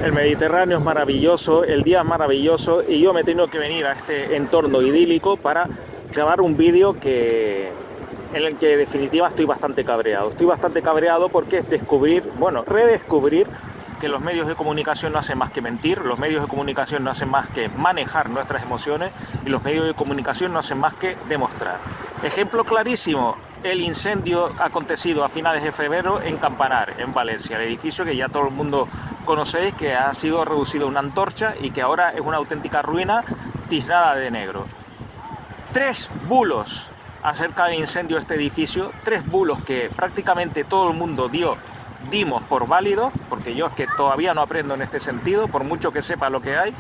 El Mediterráneo es maravilloso, el día es maravilloso y yo me he tenido que venir a este entorno idílico para grabar un vídeo en el que en definitiva estoy bastante cabreado. Estoy bastante cabreado porque es redescubrir que los medios de comunicación no hacen más que mentir, los medios de comunicación no hacen más que manejar nuestras emociones y los medios de comunicación no hacen más que demostrar. Ejemplo clarísimo, el incendio acontecido a finales de febrero en Campanar, en Valencia, el edificio que ya todo el mundo conocéis, que ha sido reducido a una antorcha y que ahora es una auténtica ruina tiznada de negro. 3 bulos acerca del incendio de este edificio, 3 bulos que prácticamente todo el mundo dimos por válidos, porque yo es que todavía no aprendo en este sentido, por mucho que sepa lo que hay,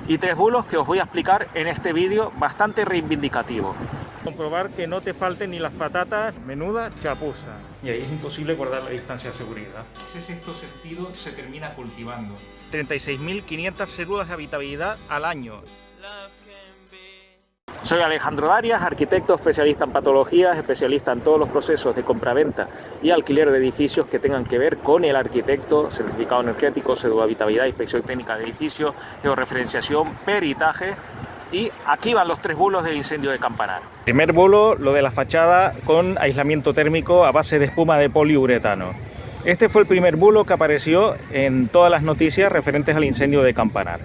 y 3 bulos que os voy a explicar en este vídeo bastante reivindicativo. Comprobar que no te falten ni las patatas, menuda chapuza. Y ahí es imposible guardar la distancia de seguridad. Ese sexto sentido se termina cultivando. 36.500 células de habitabilidad al año. Soy Alejandro Darias, arquitecto especialista en patologías, especialista en todos los procesos de compraventa y alquiler de edificios que tengan que ver con el arquitecto, certificado energético, cédula de habitabilidad, inspección técnica de edificios, georreferenciación, peritaje. Y aquí van los 3 bulos del incendio de Campanar. Primer bulo, lo de la fachada con aislamiento térmico a base de espuma de poliuretano. Este fue el primer bulo que apareció en todas las noticias referentes al incendio de Campanar.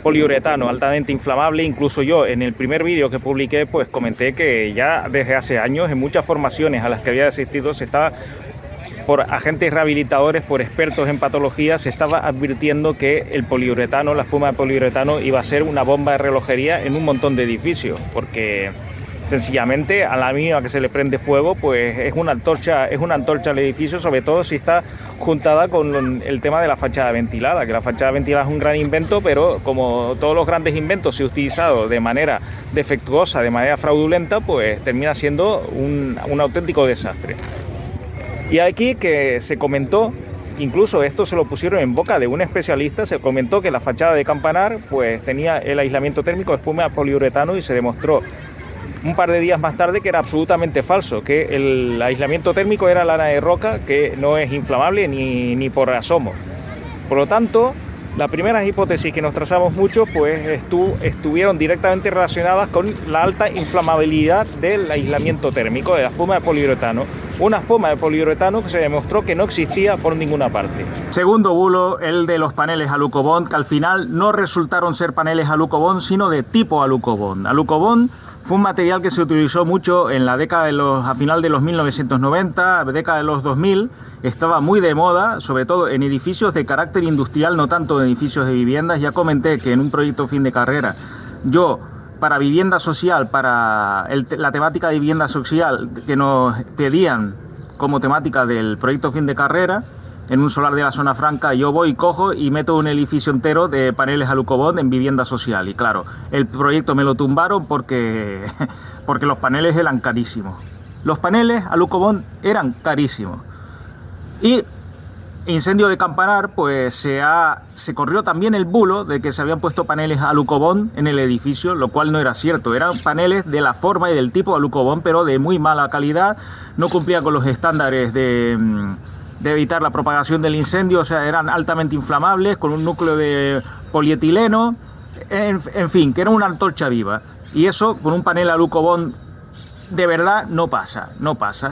Poliuretano, altamente inflamable. Incluso yo en el primer vídeo que publiqué pues comenté que ya desde hace años en muchas formaciones a las que había asistido se estaba, por agentes rehabilitadores, por expertos en patología, se estaba advirtiendo que el poliuretano, la espuma de poliuretano, iba a ser una bomba de relojería en un montón de edificios, porque sencillamente a la mínima que se le prende fuego, pues es una antorcha al edificio, sobre todo si está juntada con el tema de la fachada ventilada, que la fachada ventilada es un gran invento, pero como todos los grandes inventos, si utilizado de manera defectuosa, de manera fraudulenta, pues termina siendo un auténtico desastre. Y aquí que se comentó, incluso esto se lo pusieron en boca de un especialista, se comentó que la fachada de Campanar pues tenía el aislamiento térmico de espuma de poliuretano y se demostró un par de días más tarde que era absolutamente falso, que el aislamiento térmico era lana de roca, que no es inflamable ni por asomo. Por lo tanto, las primeras hipótesis que nos trazamos mucho pues estuvieron directamente relacionadas con la alta inflamabilidad del aislamiento térmico de la espuma de poliuretano. Una espuma de poliuretano que se demostró que no existía por ninguna parte. Segundo bulo, el de los paneles Alucobond, que al final no resultaron ser paneles Alucobond, sino de tipo Alucobond. Alucobond fue un material que se utilizó mucho en la década a final de los 1990, década de los 2000, estaba muy de moda, sobre todo en edificios de carácter industrial, no tanto en edificios de viviendas. Ya comenté que en un proyecto fin de carrera, yo para vivienda social, para la temática de vivienda social que nos pedían como temática del proyecto fin de carrera, en un solar de la zona franca, yo voy, cojo y meto un edificio entero de paneles Alucobond en vivienda social. Y claro, el proyecto me lo tumbaron porque los paneles eran carísimos. Los paneles Alucobond eran carísimos. Y incendio de Campanar, pues se corrió también el bulo de que se habían puesto paneles Alucobond en el edificio, lo cual no era cierto. Eran paneles de la forma y del tipo Alucobond, pero de muy mala calidad, no cumplían con los estándares de evitar la propagación del incendio, o sea, eran altamente inflamables, con un núcleo de polietileno, en fin, que era una antorcha viva. Y eso con un panel Alucobond de verdad no pasa.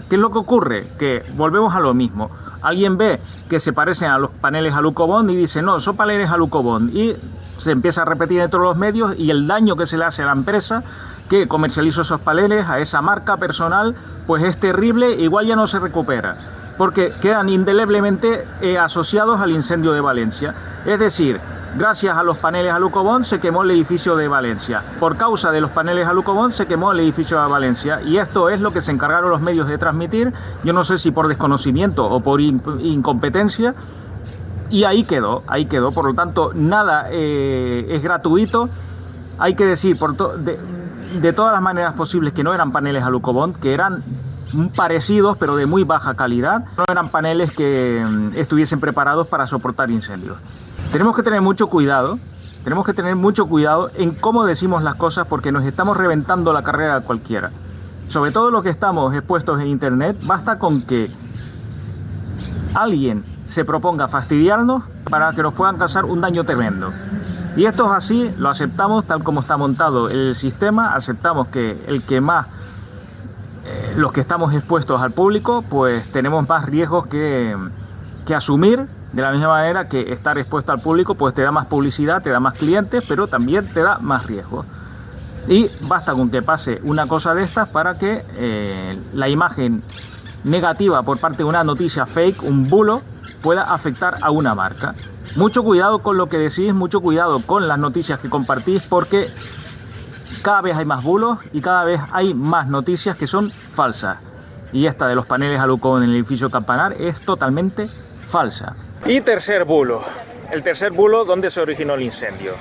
¿Qué es lo que ocurre? Que volvemos a lo mismo. Alguien ve que se parecen a los paneles Alucobond y dice, no, son paneles Alucobond, y se empieza a repetir en todos los medios, y el daño que se le hace a la empresa que comercializa esos paneles, a esa marca personal, pues es terrible. Igual ya no se recupera, porque quedan indeleblemente asociados al incendio de Valencia. Es decir, gracias a los paneles Alucobond se quemó el edificio de Valencia. Por causa de los paneles Alucobond se quemó el edificio de Valencia. Y esto es lo que se encargaron los medios de transmitir. Yo no sé si por desconocimiento o por incompetencia. Y ahí quedó. Por lo tanto, nada es gratuito. Hay que decir de todas las maneras posibles que no eran paneles Alucobond, que eran parecidos pero de muy baja calidad. No eran paneles que estuviesen preparados para soportar incendios. Tenemos que tener mucho cuidado en cómo decimos las cosas, porque nos estamos reventando la carrera a cualquiera. Sobre todo los que estamos expuestos en internet, basta con que alguien se proponga fastidiarnos para que nos puedan causar un daño tremendo. Y esto es así, lo aceptamos tal como está montado el sistema, aceptamos que el que más, los que estamos expuestos al público, pues tenemos más riesgos que asumir, de la misma manera que estar expuesto al público pues te da más publicidad, te da más clientes, pero también te da más riesgos. Y basta con que pase una cosa de estas para que la imagen negativa por parte de una noticia fake, un bulo, pueda afectar a una marca. Mucho cuidado con lo que decís, mucho cuidado con las noticias que compartís, porque cada vez hay más bulos y cada vez hay más noticias que son falsas. Y esta de los paneles Alucobond en el edificio Campanar es totalmente falsa. Y tercer bulo. El tercer bulo, ¿dónde se originó el incendio?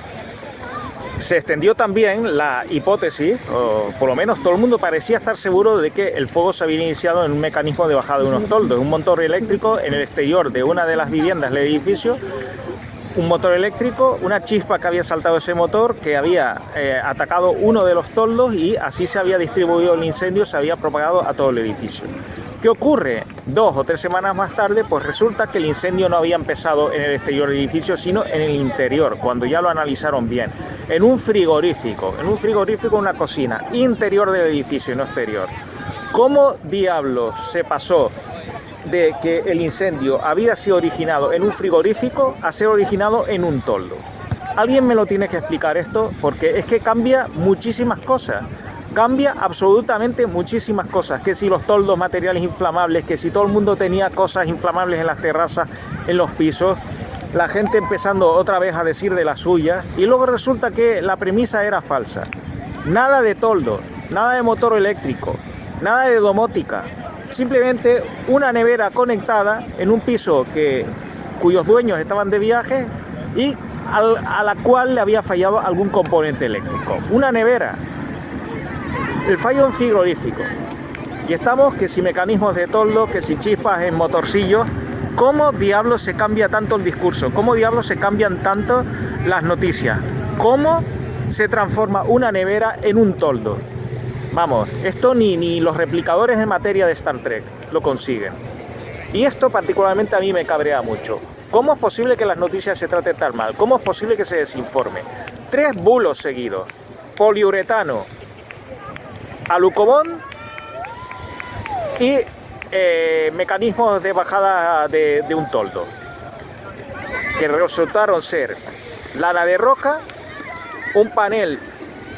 Se extendió también la hipótesis, o por lo menos todo el mundo parecía estar seguro de que el fuego se había iniciado en un mecanismo de bajada de unos toldos, un motor eléctrico en el exterior de una de las viviendas del edificio, un motor eléctrico, una chispa que había saltado ese motor, que había atacado uno de los toldos y así se había distribuido el incendio, se había propagado a todo el edificio. ¿Qué ocurre? 2 o 3 semanas más tarde, pues resulta que el incendio no había empezado en el exterior del edificio, sino en el interior, cuando ya lo analizaron bien. En un frigorífico, una cocina, interior del edificio, no exterior. ¿Cómo diablos se pasó de que el incendio había sido originado en un frigorífico a ser originado en un toldo? Alguien me lo tiene que explicar esto, porque es que cambia muchísimas cosas. Cambia absolutamente muchísimas cosas, que si los toldos, materiales inflamables, que si todo el mundo tenía cosas inflamables en las terrazas, en los pisos, la gente empezando otra vez a decir de la suya, y luego resulta que la premisa era falsa. Nada de toldo, nada de motor eléctrico, nada de domótica, simplemente una nevera conectada en un piso cuyos dueños estaban de viaje y a la cual le había fallado algún componente eléctrico. Una nevera. El fallo en frigorífico. Y estamos que si mecanismos de toldo, que si chispas en motorcillos. ¿Cómo diablos se cambia tanto el discurso? ¿Cómo diablos se cambian tanto las noticias? ¿Cómo se transforma una nevera en un toldo? Vamos, esto ni los replicadores de materia de Star Trek lo consiguen. Y esto particularmente a mí me cabrea mucho. ¿Cómo es posible que las noticias se traten tan mal? ¿Cómo es posible que se desinforme? 3 bulos seguidos. Poliuretano, Alucobond y mecanismos de bajada de un toldo, que resultaron ser lana de roca, un panel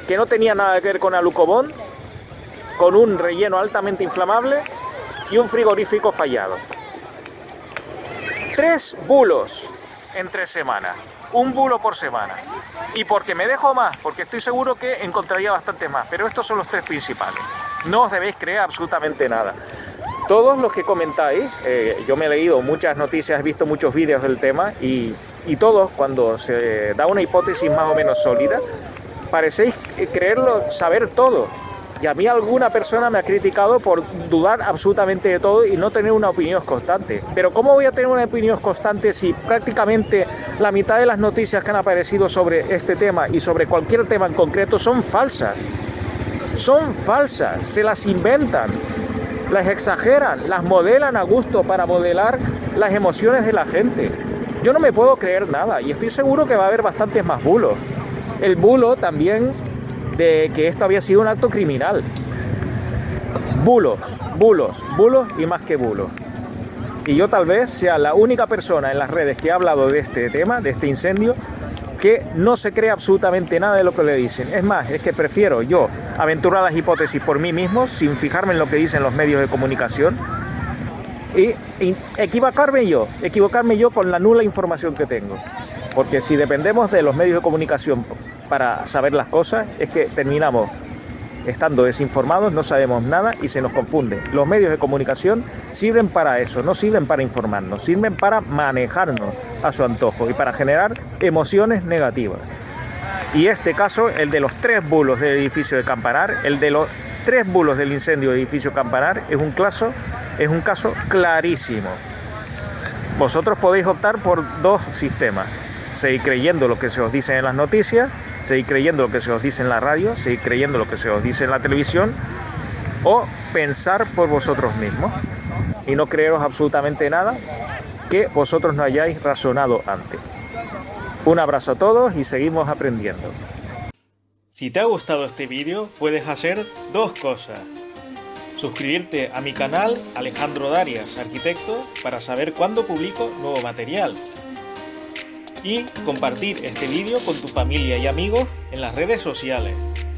que no tenía nada que ver con Alucobond, con un relleno altamente inflamable y un frigorífico fallado. 3 bulos en 3 semanas. Un bulo por semana. Y porque me dejo más, porque estoy seguro que encontraría bastante más, pero estos son los 3 principales. No os debéis creer absolutamente nada. Todos los que comentáis, yo me he leído muchas noticias, he visto muchos vídeos del tema y todos, cuando se da una hipótesis más o menos sólida, parecéis creerlo, saber todo. Y a mí alguna persona me ha criticado por dudar absolutamente de todo y no tener una opinión constante. Pero ¿cómo voy a tener una opinión constante si prácticamente la mitad de las noticias que han aparecido sobre este tema y sobre cualquier tema en concreto son falsas? Son falsas, se las inventan, las exageran, las modelan a gusto para modelar las emociones de la gente. Yo no me puedo creer nada y estoy seguro que va a haber bastantes más bulos. El bulo también de que esto había sido un acto criminal. Bulos, bulos, bulos y más que bulos. Y yo tal vez sea la única persona en las redes que ha hablado de este tema, de este incendio, que no se cree absolutamente nada de lo que le dicen. Es más, es que prefiero yo aventurar las hipótesis por mí mismo, sin fijarme en lo que dicen los medios de comunicación, y equivocarme yo con la nula información que tengo. Porque si dependemos de los medios de comunicación para saber las cosas, es que terminamos estando desinformados, no sabemos nada y se nos confunde. Los medios de comunicación sirven para eso, no sirven para informarnos, sirven para manejarnos a su antojo y para generar emociones negativas. Y este caso, el de los 3 bulos del edificio de Campanar, el de los 3 bulos del incendio del edificio Campanar, es un caso clarísimo. Vosotros podéis optar por 2 sistemas: seguir creyendo lo que se os dice en las noticias, seguir creyendo lo que se os dice en la radio, seguir creyendo lo que se os dice en la televisión, o pensar por vosotros mismos y no creeros absolutamente nada que vosotros no hayáis razonado antes. Un abrazo a todos y seguimos aprendiendo. Si te ha gustado este vídeo, puedes hacer dos cosas. Suscribirte a mi canal Alejandro Darias, arquitecto, para saber cuándo publico nuevo material. Y compartir este vídeo con tu familia y amigos en las redes sociales.